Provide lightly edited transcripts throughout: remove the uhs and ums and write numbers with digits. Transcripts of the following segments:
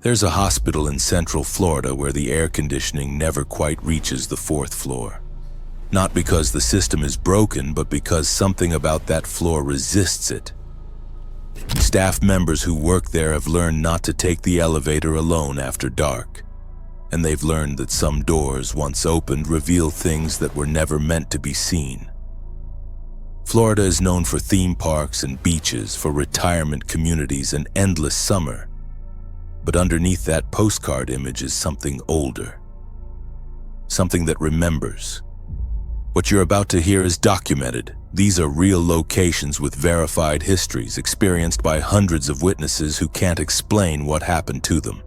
There's a hospital in Central Florida where the air conditioning never quite reaches the fourth floor. Not because the system is broken, but because something about that floor resists it. Staff members who work there have learned not to take the elevator alone after dark. And they've learned that some doors, once opened, reveal things that were never meant to be seen. Florida is known for theme parks and beaches, for retirement communities and endless summer. But underneath that postcard image is something older. Something that remembers. What you're about to hear is documented. These are real locations with verified histories experienced by hundreds of witnesses who can't explain what happened to them.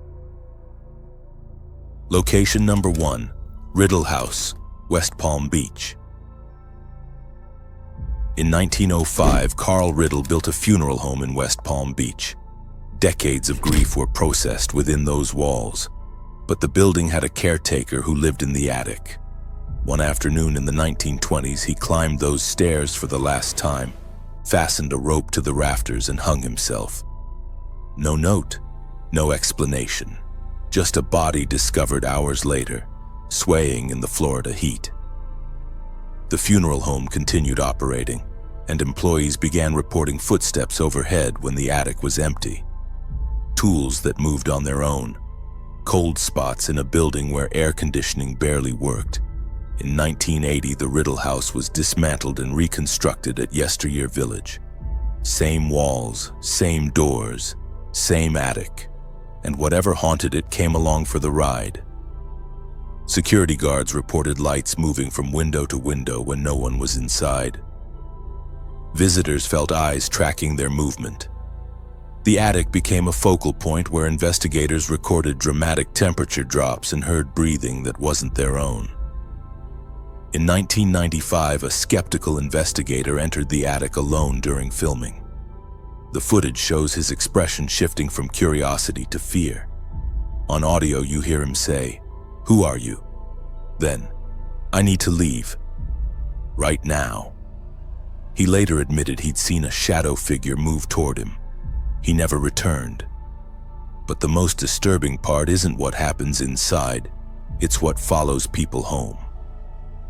Location number 1, Riddle House, West Palm Beach. In 1905, Carl Riddle built a funeral home in West Palm Beach. Decades of grief were processed within those walls, but the building had a caretaker who lived in the attic. One afternoon in the 1920s, he climbed those stairs for the last time, fastened a rope to the rafters, and hung himself. No note, no explanation, just a body discovered hours later, swaying in the Florida heat. The funeral home continued operating, and employees began reporting footsteps overhead when the attic was empty. Tools that moved on their own, cold spots in a building where air conditioning barely worked. In 1980, the Riddle House was dismantled and reconstructed at Yesteryear Village. Same walls, same doors, same attic, and whatever haunted it came along for the ride. Security guards reported lights moving from window to window when no one was inside. Visitors felt eyes tracking their movement. The attic became a focal point where investigators recorded dramatic temperature drops and heard breathing that wasn't their own. In 1995, a skeptical investigator entered the attic alone during filming. The footage shows his expression shifting from curiosity to fear. On audio, you hear him say, "Who are you?" Then, "I need to leave. Right now." He later admitted he'd seen a shadow figure move toward him. He never returned. But the most disturbing part isn't what happens inside, it's what follows people home.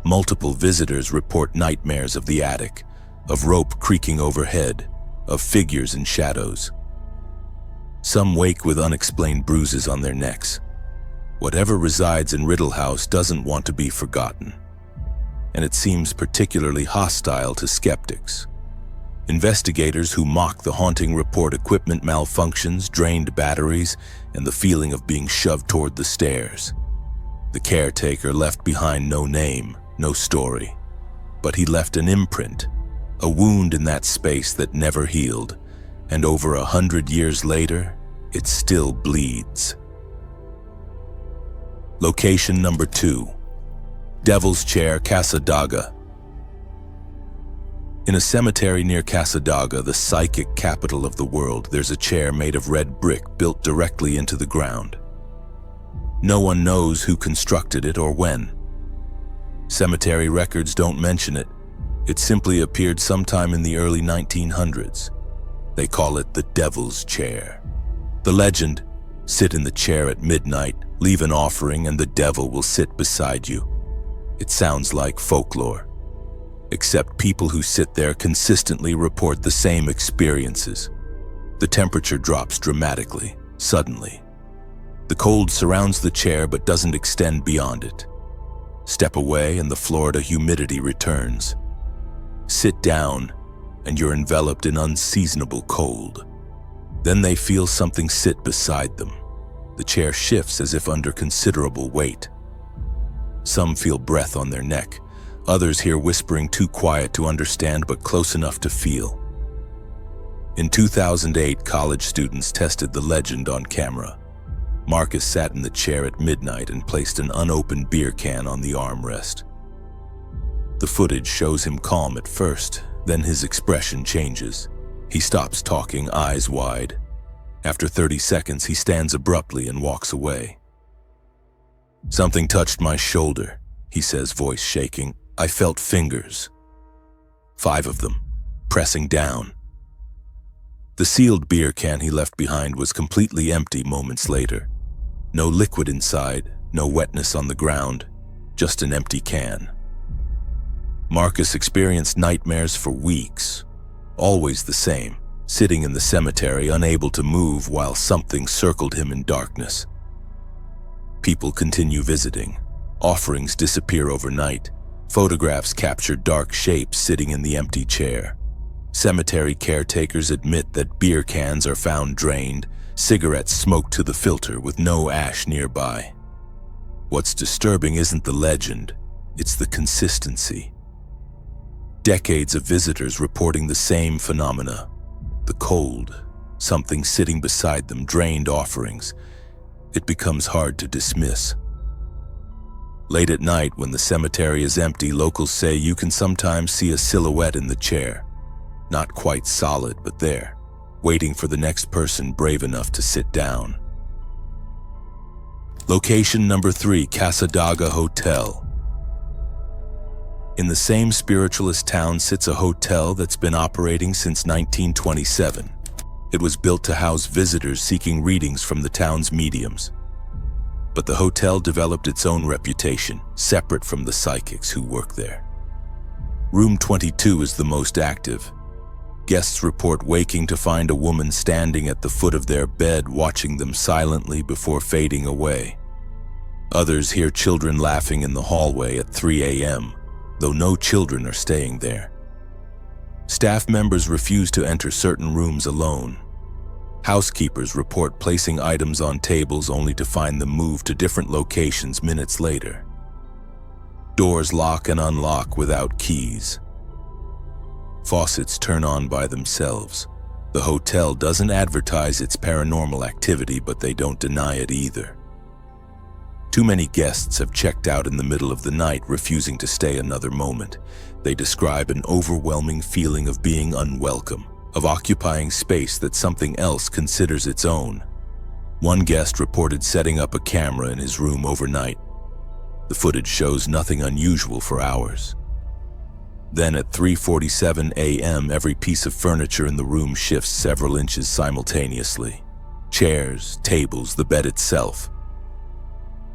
Multiple visitors report nightmares of the attic, of rope creaking overhead, of figures and shadows. Some wake with unexplained bruises on their necks. Whatever resides in Riddle House doesn't want to be forgotten, and it seems particularly hostile to skeptics. Investigators who mock the haunting report equipment malfunctions, drained batteries, and the feeling of being shoved toward the stairs. The caretaker left behind no name, no story, but he left an imprint, a wound in that space that never healed, and over 100 years later, it still bleeds. Location number 2, Devil's Chair, Cassadaga. In a cemetery near Cassadaga, the psychic capital of the world, there's a chair made of red brick built directly into the ground. No one knows who constructed it or when. Cemetery records don't mention it. It simply appeared sometime in the early 1900s. They call it the Devil's Chair. The legend, sit in the chair at midnight, leave an offering, and the devil will sit beside you. It sounds like folklore. Except people who sit there consistently report the same experiences. The temperature drops dramatically, suddenly. The cold surrounds the chair but doesn't extend beyond it. Step away and the Florida humidity returns. Sit down and you're enveloped in unseasonable cold. Then they feel something sit beside them. The chair shifts as if under considerable weight. Some feel breath on their neck. Others hear whispering too quiet to understand but close enough to feel. In 2008, college students tested the legend on camera. Marcus sat in the chair at midnight and placed an unopened beer can on the armrest. The footage shows him calm at first, then his expression changes. He stops talking, eyes wide. After 30 seconds, he stands abruptly and walks away. "Something touched my shoulder," he says, voice shaking. "I felt fingers. 5 of them, pressing down." The sealed beer can he left behind was completely empty moments later. No liquid inside, no wetness on the ground, just an empty can. Marcus experienced nightmares for weeks, always the same, sitting in the cemetery unable to move while something circled him in darkness. People continue visiting, offerings disappear overnight, photographs capture dark shapes sitting in the empty chair. Cemetery caretakers admit that beer cans are found drained, cigarettes smoked to the filter with no ash nearby. What's disturbing isn't the legend, it's the consistency. Decades of visitors reporting the same phenomena. The cold, something sitting beside them, drained offerings. It becomes hard to dismiss. Late at night, when the cemetery is empty, locals say you can sometimes see a silhouette in the chair. Not quite solid, but there, waiting for the next person brave enough to sit down. Location number 3, Cassadaga Hotel. In the same spiritualist town sits a hotel that's been operating since 1927. It was built to house visitors seeking readings from the town's mediums. But the hotel developed its own reputation, separate from the psychics who work there. Room 22 is the most active. Guests report waking to find a woman standing at the foot of their bed, watching them silently before fading away. Others hear children laughing in the hallway at 3 a.m., though no children are staying there. Staff members refuse to enter certain rooms alone. Housekeepers report placing items on tables only to find them moved to different locations minutes later. Doors lock and unlock without keys. Faucets turn on by themselves. The hotel doesn't advertise its paranormal activity, but they don't deny it either. Too many guests have checked out in the middle of the night, refusing to stay another moment. They describe an overwhelming feeling of being unwelcome, of occupying space that something else considers its own. One guest reported setting up a camera in his room overnight. The footage shows nothing unusual for hours. Then at 3:47 a.m., every piece of furniture in the room shifts several inches simultaneously. Chairs, tables, the bed itself.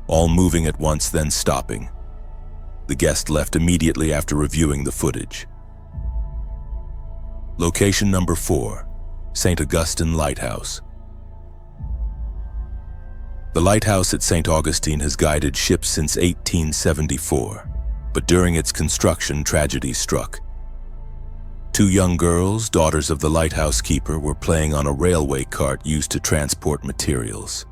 All moving at once, then stopping. The guest left immediately after reviewing the footage. Location number 4, St. Augustine Lighthouse. The lighthouse at St. Augustine has guided ships since 1874, but during its construction, tragedy struck. 2 young girls, daughters of the lighthouse keeper, were playing on a railway cart used to transport materials.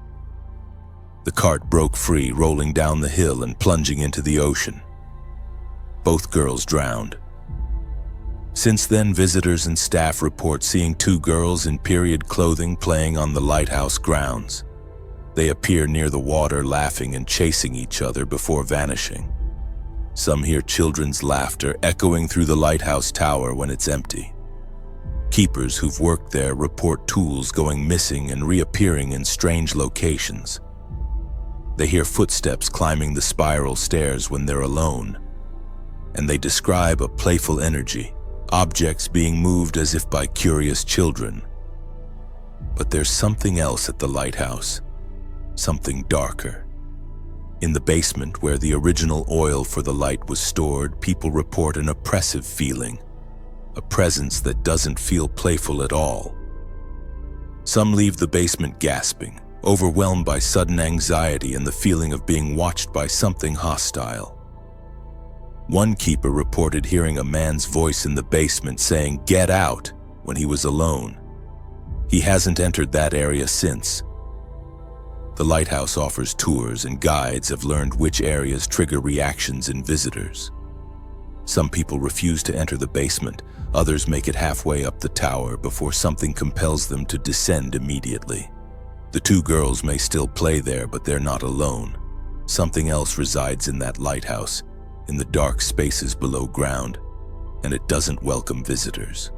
The cart broke free, rolling down the hill and plunging into the ocean. Both girls drowned. Since then, visitors and staff report seeing 2 girls in period clothing playing on the lighthouse grounds. They appear near the water, laughing and chasing each other before vanishing. Some hear children's laughter echoing through the lighthouse tower when it's empty. Keepers who've worked there report tools going missing and reappearing in strange locations. They hear footsteps climbing the spiral stairs when they're alone, and they describe a playful energy, objects being moved as if by curious children. But there's something else at the lighthouse, something darker. In the basement where the original oil for the light was stored, people report an oppressive feeling, a presence that doesn't feel playful at all. Some leave the basement gasping, overwhelmed by sudden anxiety and the feeling of being watched by something hostile. One keeper reported hearing a man's voice in the basement saying, "Get out," when he was alone. He hasn't entered that area since. The lighthouse offers tours, and guides have learned which areas trigger reactions in visitors. Some people refuse to enter the basement, others make it halfway up the tower before something compels them to descend immediately. The 2 girls may still play there, but they're not alone. Something else resides in that lighthouse, in the dark spaces below ground, and it doesn't welcome visitors.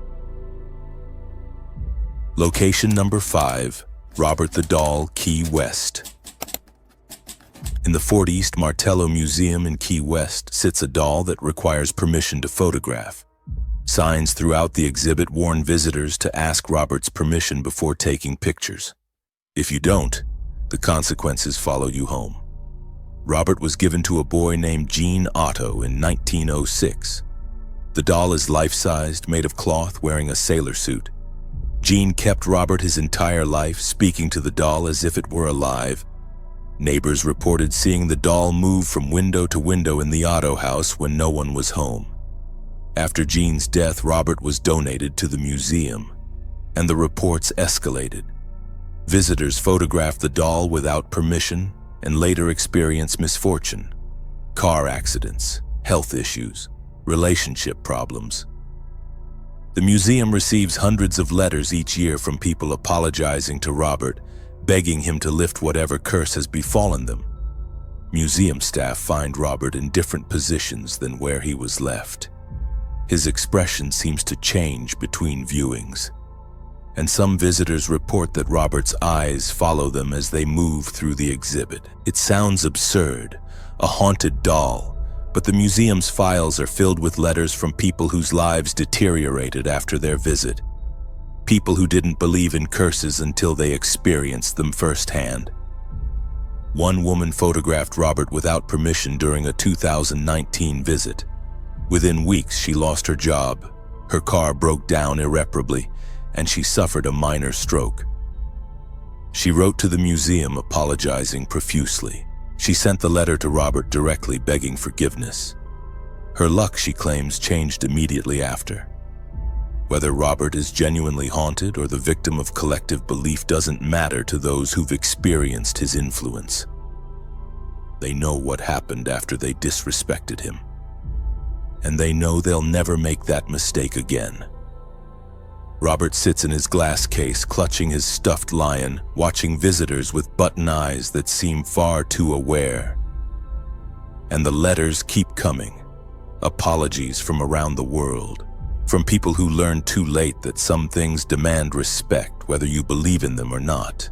Location number 5, Robert the Doll, Key West. In the Fort East Martello Museum in Key West sits a doll that requires permission to photograph. Signs throughout the exhibit warn visitors to ask Robert's permission before taking pictures. If you don't, The consequences follow you home. Robert was given to a boy named Gene Otto in 1906. The doll is life-sized, made of cloth, wearing a sailor suit. Gene kept Robert his entire life, speaking to the doll as if it were alive. Neighbors reported seeing the doll move from window to window in the Otto house when no one was home. After Gene's death, Robert was donated to the museum, and the reports escalated. Visitors photographed the doll without permission and later experienced misfortune, car accidents, health issues, relationship problems. The museum receives hundreds of letters each year from people apologizing to Robert, begging him to lift whatever curse has befallen them. Museum staff find Robert in different positions than where he was left. His expression seems to change between viewings, and some visitors report that Robert's eyes follow them as they move through the exhibit. It sounds absurd, a haunted doll, but the museum's files are filled with letters from people whose lives deteriorated after their visit. People who didn't believe in curses until they experienced them firsthand. One woman photographed Robert without permission during a 2019 visit. Within weeks, she lost her job, her car broke down irreparably, and she suffered a minor stroke. She wrote to the museum apologizing profusely. She sent the letter to Robert directly, begging forgiveness. Her luck, she claims, changed immediately after. Whether Robert is genuinely haunted or the victim of collective belief doesn't matter to those who've experienced his influence. They know what happened after they disrespected him, and they know they'll never make that mistake again. Robert sits in his glass case, clutching his stuffed lion, watching visitors with button eyes that seem far too aware. And the letters keep coming. Apologies from around the world, from people who learned too late that some things demand respect whether you believe in them or not.